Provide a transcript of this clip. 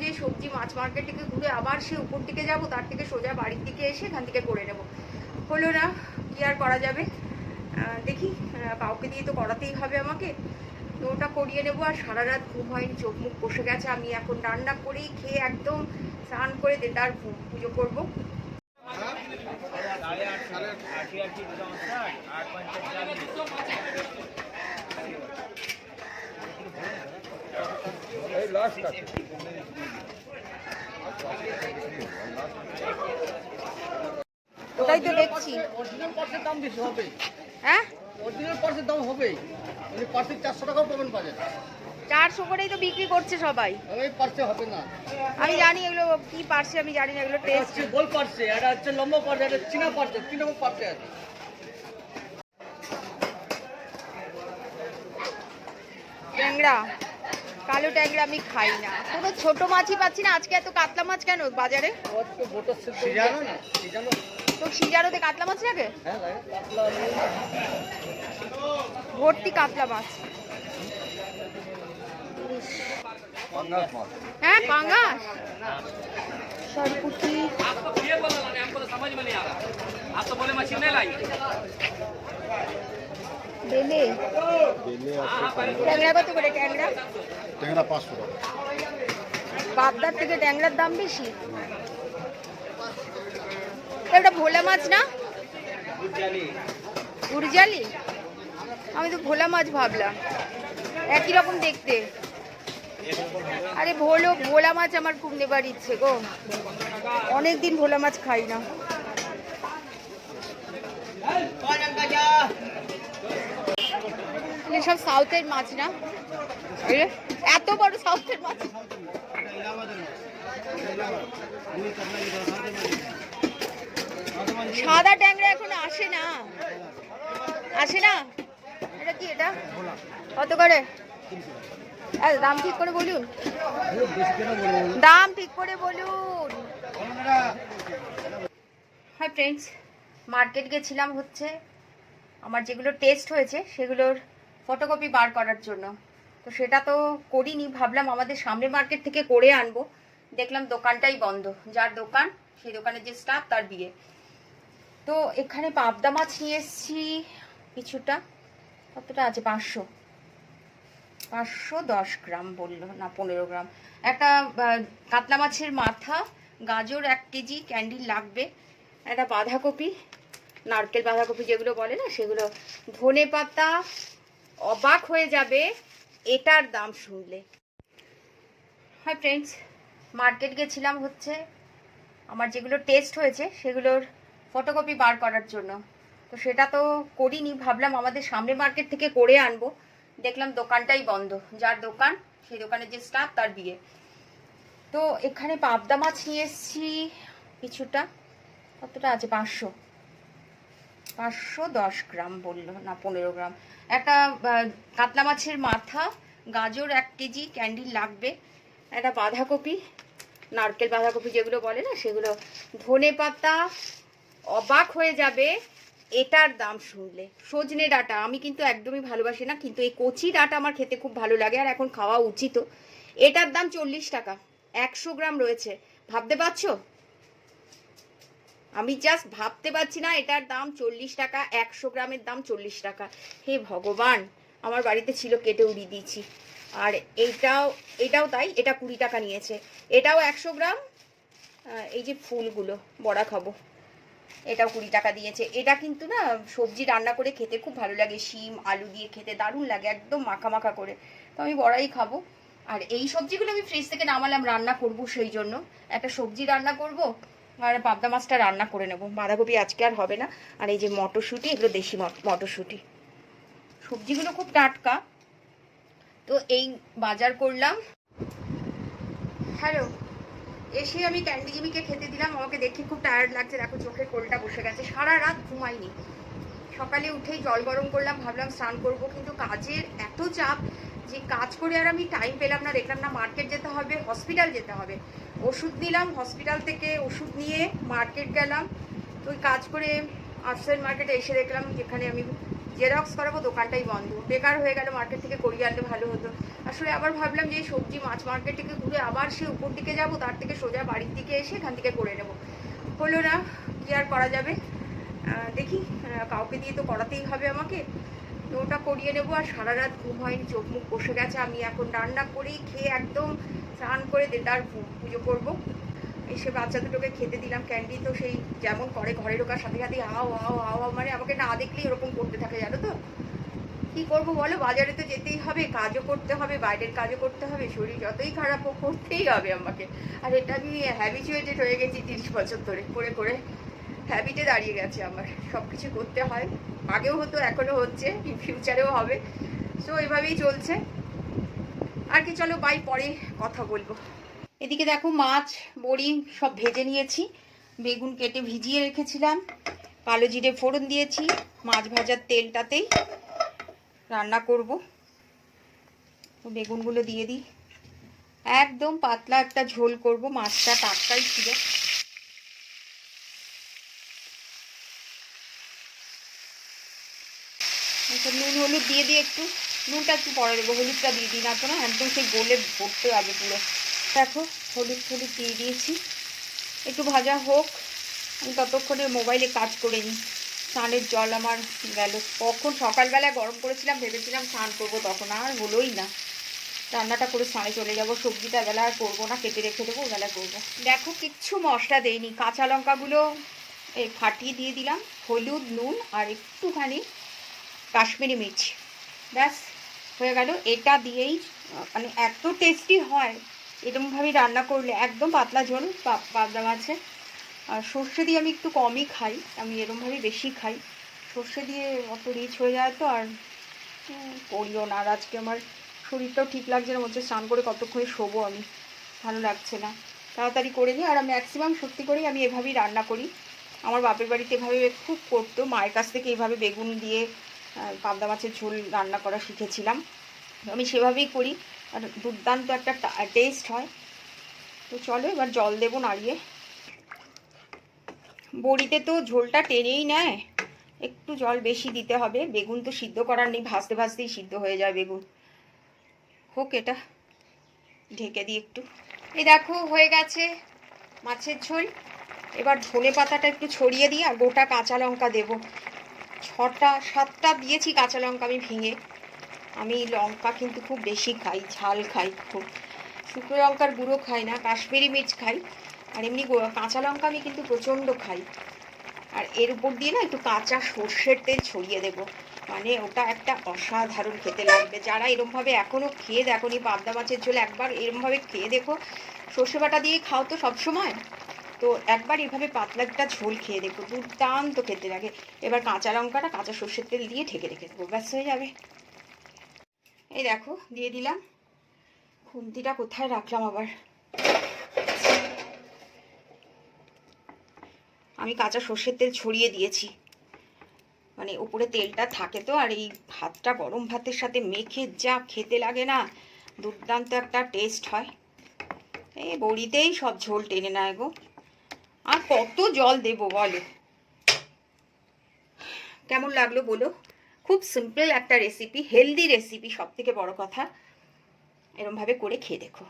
যে সবজি মাছ মার্কেট থেকে ঘুরে আবার সে উপর দিকে যাব, তার থেকে সোজা বাড়ির দিকে এসে এখান থেকে করে নেব। হলো না, কি আর করা যাবে, দেখি কাউকে দিয়ে তো করাতেই হবে আমাকে, তো ওটা করিয়ে নেবো। আর সারা রাত ঘুম হয়নি, চোখ মুখ বসে গেছে। আমি এখন রান্না করেই খেয়ে একদম স্নান করে দেদার পুজো করবো। ওটাই তো দেখছি, অরিজিনাল পার্সের দাম বেশি হবে। হ্যাঁ অরিজিনাল পার্সের দাম হবে, ওই পার্সে 400 টাকাও পাবেন বাজারে। 400 করেই তো বিক্রি করছে সবাই। ওই পার্সে হবে না। আমি জানি এগুলো কি পার্সে, আমি জানি না এগুলো টেস্ট। হচ্ছে গোল পার্সে, এটা হচ্ছে লম্বা পার্সে, এটা চীনা পার্সে, 3 রকম পার্সে আছে। ট্যাংরা, কালো ট্যাংরা আমি খাই না, কোনো ছোট মাছই পাচ্ছি না। আজকে এত কাতলা মাছ কেন বাজারে? তো বোটার সিদ্ধ জানো না, জানো তো সিজারোতে কাতলা মাছ লাগে? হ্যাঁ লাগে, কাতলা ভর্তি কাতলা মাছ। পাঙ্গাস মাছ। হ্যাঁ পাঙ্গাস, সরপুটি। বেলে ট্যাংরা কত করে? ট্যাংরা ট্যাংরা 500 টাকা। পাবদার থেকে ট্যাংরার দাম বেশি। এটা ভোলা মাছ না? উরজালি, আমি তো ভোলা মাছ ভাবলাম, একই রকম দেখতে। আরে ভোলা মাছ আমার খুব নেবার ইচ্ছে গো, অনেকদিন ভোলা মাছ খাই না। সব সাউথের মাছ না? এত বড় সাউথের মাছ? সাদা ট্যাংরা এখন আসে না, আসে না। এটা কি, এটা কত করে? দাম ঠিক করে বলুন, দাম ঠিক করে বলুন। হাই ফ্রেন্ডস, মার্কেট গেছিলাম হচ্ছে আমার যেগুলো টেস্ট হয়েছে সেগুলোর ফটোকপি বার করার জন্য। তো সেটা তো করিনি, ভাবলাম আমাদের সামনে মার্কেট থেকে করে আনবো। দেখলাম দোকানটাই বন্ধ, যার দোকান সেই দোকানের যে স্টাফ তার বিয়ে। তো এখানে পাবদা মাছ নিয়ে এসেছি কিছুটা, কতটা আছে? 510 গ্রাম বললো, না 15 গ্রাম। একটা কাতলা মাছের মাথা, গাজর 1 কেজি, ক্যান্ডিল লাগবে, একটা বাঁধাকপি, নারকেল বাঁধাকপি যেগুলো বলে না সেগুলো, ধনে পাতা। অবাক হয়ে যাবে এটার দাম শুনলে। হাই ফ্রেন্ডস, মার্কেট গেছিলাম হচ্ছে আমার যেগুলো টেস্ট হয়েছে সেগুলোর ফটোকপি বার করার জন্য। তো সেটা তো করিনি, ভাবলাম আমাদের সামনে মার্কেট থেকে করে আনবো। দেখলাম দোকানটাই বন্ধ, যার দোকান সেই দোকানের যে স্টাফ তার বিয়ে। তো এখানে পাবদা মাছ নিয়ে এসেছি কিছুটা, কতটা আছে? 510 গ্রাম বললো, না 15 গ্রাম। একটা কাতলা মাছের মাথা, গাজর 1 কেজি, ক্যান্ডিল লাগবে, একটা বাঁধাকপি, নারকেল বাঁধাকপি যেগুলো বলে না সেগুলো, ধনে পাতা। অবাক হয়ে যাবে এটার দাম শুনলে। সজনে ডাঁটা আমি কিন্তু একদমই ভালোবাসি না, কিন্তু এই কচি ডাঁটা আমার খেতে খুব ভালো লাগে, আর এখন খাওয়া উচিত। এটার দাম 40 টাকা, 100 গ্রাম রয়েছে। ভাবতে পারছো? আমি জাস্ট ভাবতে পারছি না, এটার দাম 40 টাকা, 100 গ্রামের দাম 40 টাকা। হে ভগবান, আমার বাড়িতে ছিল, কেটে উড়িয়ে দিয়েছি। আর এটাও তাই, এটা 20 টাকা নিয়েছে। এটাও 100 গ্রাম, এই যে ফুলগুলো বড়া খাবো, এটাও 20 টাকা দিয়েছে। এটা কিন্তু না সবজি রান্না করে খেতে খুব ভালো লাগে, শিম আলু দিয়ে খেতে দারুণ লাগে, একদম মাখা মাখা করে। তো আমি বড়াই খাবো। আর এই সবজিগুলো আমি ফ্রিজ থেকে নামালাম, রান্না করব, সেই জন্য একটা সবজি রান্না করব আর পাবদা মাছটা রান্না করে নেব। বাঁধাকপি আজকে আর হবে না। আর এই যে মটরশুঁটি, এগুলো দেশি মটরশুঁটি। সবজিগুলো খুব টাটকা। তো এই বাজার করলাম। হ্যালো, এসে আমি ক্যান্ডি জিমিকে খেতে দিলাম। আমাকে দেখে খুব টায়ার্ড লাগছে, দেখো চোখের কোলটা বসে গেছে, সারা রাত ঘুমাইনি। সকালে উঠেই জল গরম করলাম, ভাবলাম স্নান করব, কিন্তু কাজের এত চাপ যে কাজ করে আর আমি টাইম পেলাম না। দেখলাম না মার্কেট যেতে হবে, হসপিটাল যেতে হবে, ওষুধ নিলাম, হসপিটাল থেকে ওষুধ নিয়ে মার্কেট গেলাম। তো ওই কাজ করে আর্টসেল মার্কেটে এসে দেখলাম যেখানে আমি জেরক্স করাবো দোকানটাই বন্ধ। বেকার হয়ে গেল, মার্কেট থেকে করিয়ে আনলে ভালো হতো। আসলে আবার ভাবলাম যে এই সবজি মাছ মার্কেট থেকে ঘুরে আবার সে উপর দিকে যাব, তার থেকে সোজা বাড়ির দিকে এসে এখান থেকে করে নেব। হলো না, কি আর করা যাবে। দেখি, কাউকে দিয়ে তো করাতেই হবে আমাকে, তো ওটা করিয়ে নেবো। আর সারা রাত ঘুম হয়নি, চোখ মুখ বসে গেছে। আমি এখন রান্না করেই খেয়ে একদম স্নান করে দেদার পুজো করবো। এসে বাচ্চা দুটোকে খেতে দিলাম। ক্যান্ডি তো সেই যেমন করে, ঘরে ঢোকার সাথে সাথে হাও হাও হাও, মানে আমাকে না দেখলেই এরকম করতে থাকে, জানো তো। কি করবো বলো, বাজারে তো যেতেই হবে, কাজও করতে হবে, বাইরের কাজও করতে হবে, শরীর যতই খারাপ হোক করতেই হবে আমাকে। আর এটা আমি হ্যাবিচুয়েটেড হয়ে গেছি 30 বছর ধরে, করে করে হ্যাবিটে দাঁড়িয়ে গেছে আমার। সব কিছু করতে হয়, আগেও হতো, এখনও হচ্ছে, ফিউচারেও হবে। সো এভাবেই চলছে। আর কি, চলো বাই, পরে কথা বলবো। এদিকে দেখো, মাছ বড়ি সব ভেজে নিয়েছি, বেগুন কেটে ভিজিয়ে রেখেছিলাম, কালো জিরে ফোড়ন দিয়েছি, মাছ ভাজার তেলটাতেই রান্না করব। তো বেগুনগুলো দিয়ে দিই, একদম পাতলা একটা ঝোল করব, মাছটা টাটকাই ছিল। নুন হলুদ দিয়ে দিই একটু, নুনটা একটু পরে দেবো, হলুদটা দিয়ে দিই না তো, না একদম সেই গোলে ভরতে হবে পুরো। দেখো, হলুদ হলুদ দিয়ে দিয়েছি, একটু ভাজা হোক, আমি ততক্ষণে মোবাইলে কাজ করে নিই। স্নানের জল আমার গেল, কখন সকালবেলায় গরম করেছিলাম, ভেবেছিলাম স্নান করবো, তখন আর হলোই না। রান্নাটা করে স্নানে চলে যাবো, সবজিটা বেলা আর করবো না, কেটে রেখে দেবো, বেলা করবো। দেখো, কিচ্ছু মশলা দেইনি, কাঁচা লঙ্কাগুলো ফাটিয়ে দিয়ে দিলাম, হলুদ নুন আর একটুখানি কাশ্মীরি মির্চ, ব্যাস হয়ে গেল। এটা দিয়েই মানে এত টেস্টি হয় এরকমভাবেই রান্না করলে, একদম পাতলা ঝোল পাবদা মাছের। আর সর্ষে দিয়ে আমি একটু কমই খাই, আমি এরকমভাবেই বেশি খাই, সর্ষে দিয়ে অত রিচ হয়ে যায় তো, আর করিও না। আর আজকে আমার শরীরটাও ঠিক লাগছে না, হচ্ছে স্নান করে কতক্ষণে শোবো আমি, ভালো লাগছে না, তাড়াতাড়ি করে নিই। আর আমি ম্যাক্সিমাম সত্যি করেই আমি এভাবেই রান্না করি। আমার বাপের বাড়িতে এভাবে খুব করতো, মায়ের কাছ থেকে এইভাবে বেগুন দিয়ে পাবদা মাছের ঝোল রান্না করা শিখেছিলাম, আমি সেভাবেই করি, আর দুর্দান্ত একটা টেস্ট হয়। তো চলো এবার জল দেবো নাড়িয়ে। বড়িতে তো ঝোলটা টেনেই নেয়, একটু জল বেশি দিতে হবে, বেগুন তো সিদ্ধ করার নেই, ভাজতে ভাজতেই সিদ্ধ হয়ে যায় বেগুন। হোক, এটা ঢেকে দিই একটু। এই দেখো, হয়ে গেছে মাছের ঝোল। এবার ধনে পাতাটা একটু ছড়িয়ে দিই, আর গোটা কাঁচা লঙ্কা দেবো, 6টা 7টা দিয়েছি কাঁচা লঙ্কা আমি ভেঙে। আমি লঙ্কা কিন্তু খুব বেশি খাই, ঝাল খাই খুব, শুকনো লঙ্কার গুঁড়ো খাই না, কাশ্মীরি মির্চ খাই, আর এমনি কাঁচা লঙ্কা আমি কিন্তু প্রচণ্ড খাই। আর এর উপর দিয়ে না একটু কাঁচা সর্ষের তেল ছড়িয়ে দেবো, মানে ওটা একটা অসাধারণ খেতে লাগবে। যারা এরমভাবে এখনও খেয়ে দেখোনি পাবদা মাছের ঝোল, একবার এরমভাবে খেয়ে দেখো। সর্ষে বাটা দিয়ে খাও তো সবসময়, তো একবার এভাবে পাতলা একটা ঝোল খেয়ে দেখো, দুর্দান্ত খেতে লাগে। এবার কাঁচা লঙ্কাটা কাঁচা সর্ষের তেল দিয়ে ঢেকে রেখে দেবো, ব্যাস হয়ে যাবে। এই দেখো, দিয়ে দিলাম। খুন্তিটা কোথায় রাখলাম আবার, আমি কাঁচা সর্ষের তেল ছড়িয়ে দিয়েছি, মানে উপরে তেলটা থাকে তো, আর এই ভাতটা গরম ভাতের সাথে মেখে যা খেতে লাগে না, দুর্দান্ত একটা টেস্ট হয়। এই বড়িতেই সব ঝোল টেনে নেয় গো, আর কত জল দেবো বলো। কেমন লাগলো বলো, খুব সিম্পল একটা রেসিপি, হেলদি রেসিপি, সব থেকে বড় কথা। এরমভাবে করে খেয়ে দেখো।